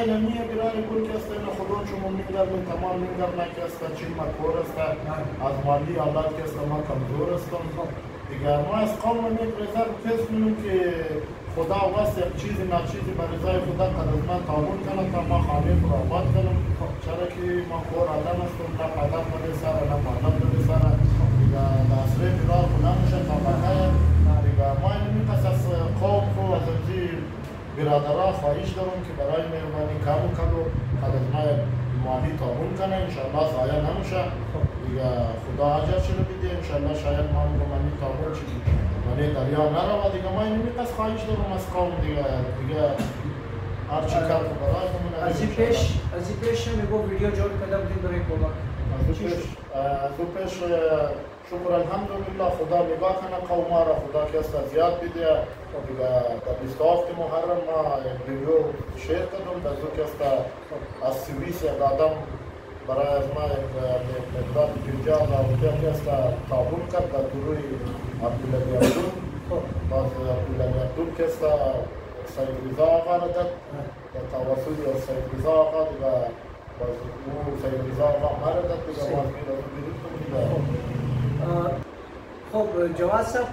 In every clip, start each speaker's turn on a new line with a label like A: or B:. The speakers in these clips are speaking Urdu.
A: علمی برای کل کسی نه خودون شما میگذار من تمام میگذار نه کسی چی مکور است از مالی حالات کسی ما کمزور استم دیگر ما از قوم میپرسیم کس میگیم که خدا واسه یک چیزی نه چیزی برای رضای خدا قدر من تعاون کنم تا ما خانه رو آباد کنم چرا که ما خور آدم هستم نه پدر بده سر نه مادر بده سر دیگر دستره بیرار خدا میشه تا بخیر دیگر ما اینمی پس از قوم خو از اینجی برادرها خواهش دارم که برای مهربانی کم کنو قدر ما مالی تعاون کنه انشالله ضایع نمیشه دیگه خدا اجر چه بده انشالله شاید ما مالی تعاون چی مالی دریا نرود دیگه ما اینمی پس خواهش دارم از قوم دیگه هر چی کار برای خودمون
B: از پیش میگو ویدیو جوړ کړم دې برای کومک
A: از پیش شکر الحمدلله خدا نگاه کنه قوم را خدا که است زیاد بده دیگه در 27 محرم ما ویدیو شیر کردم در دو که است از سویس یک آدم برای از ما یک مقدار جنجال و که است تعاون کرد در گروه عبدالله عبدون باز عبدالله عبدون که است سید رضا آقا را داد در توسط سید رضا آقا دیگه باز او سید رضا آقا ما را داد دیگه باز میره
B: خب جواز صاحب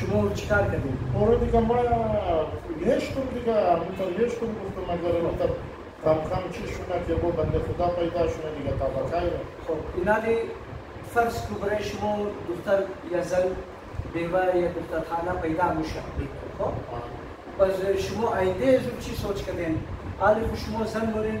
B: شما چیکار کردید؟
A: اور دیگه ما یشتم دیگه همینطور یشتم گفتم اگر همینطور کم چی شونه که با بنده خدا پیدا شونه دیگه تا بخیر
B: خب اینا دی فرض کو برای شما دختر یا زن بیوه یا دختر خانه پیدا میشه خب پس شما آینده زود چی سوچ کردین؟ حالی که شما زن بودین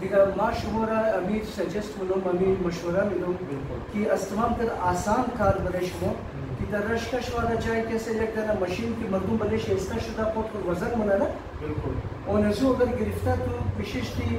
B: دیگر ما شما را امیر سجست می‌کنم امیر مشوره می‌دم که از تمام تر آسان کار برای شما که در رشکش والا جایی که یک دانه ماشین که مردم بلش ایستا شده خود کو وزن منه اون از اگر گرفته تو پیششتی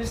B: 20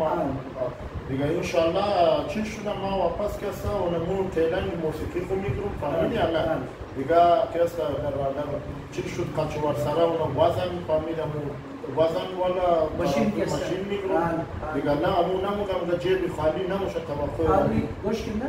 A: ما دیگه انشالله چی شده ما واپس کسا و نمون تیلنگ موسیقی خو میگرم فهمیدی یا نه دیگه کسا در چی شد کچوار سره و وزن فهمیدم وزن والا ماشین میگرم دیگه نه امون نموگم در جیب خالی نموشه توقع
B: خالی گوش کنه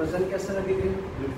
B: وزن کسا بگیرید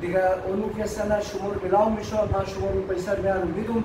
B: دیگه اونو که سنا شمار ملاو میشه ما شمار پیسه میارم میدم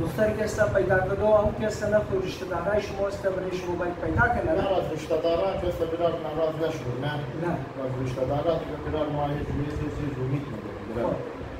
B: دختر که است پیدا کردو اون که است نه خود رشته دارای شما است برای شما باید پیدا کنه
A: نه از رشته دارا که است برای ناراض نشود نه
B: نه
A: از رشته دارا که برای ماهی چیزی امید نداره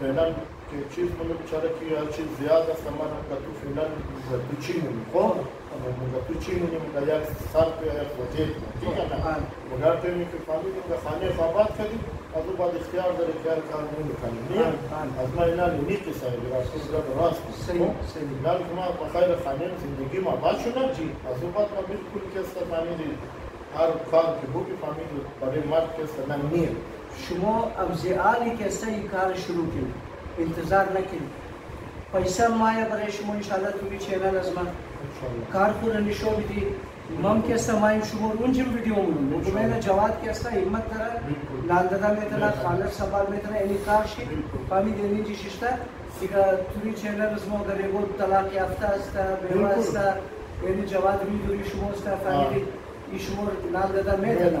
A: فعلا که چیز منو بیچاره که هر چیز زیاد است من تو فعلا تو چی مونی خب تو چی مونی من یک سال تو یک وقتی دیگه نه مگر تو می که فهمیدیم که خانه خوابات کردیم از اون بعد اختیار داره که هر کار مونی کنیم نه از ما اینا نیکی سعی برای تو زرد راست صحیح نه که ما بخیر خانه زندگی ما باد شده از اون بعد ما بالکل که است فهمیدیم هر کار که بودی فهمیدیم برای مرد که است من نیم
B: شما ابزعالی که است این کار شروع کنید انتظار نکنید پیسه مایا برای شما انشاءالله توی چینل از من کار خود نشو بدید مم که است مایم شما اونجا ویدیو مونم مطمئن جواد که است همت داره لاندادا میتونه خالد سوال میتونه اینی کار شی فهمید اینی چی ششته دیگه توی چینل از ما گره بود طلاق یافته است بیوه است یعنی جواد ویدیوی شما است فهمید ایشون لاندادا میتونه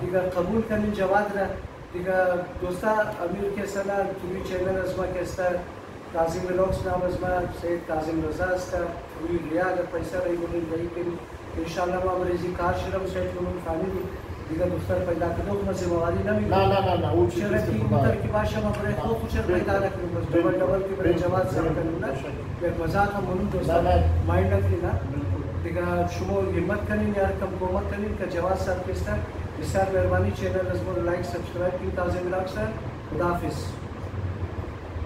B: دیگه قبول کنین جواد را دیگه دوستا امیر که سنا توی چینل از ما که است کاظم ولاگز نام از ما سید کاظم رضا است توی لیا اگر پیسه رایی بودین رایی کنین انشاءالله ما برای کار شرم سید کنون فهمیدی دیگه دوستا پیدا کردو ما ذمہواری نمیگیریم
A: نه او چیزی
B: شرکی متر کی باشه ما برای خود خوشر پیدا نکنیم بس ڈبل کی برای جواد سره کنیم نه یک مزاح هم منو دوستا مایند نکنیم نه دیگه شما همت کنین یا کم کمک کنین که جواد صاحب کیستا بسیار مهربانی چینل از ما لایک سبسکرایب کی کاظم ولاگز خدا حافظ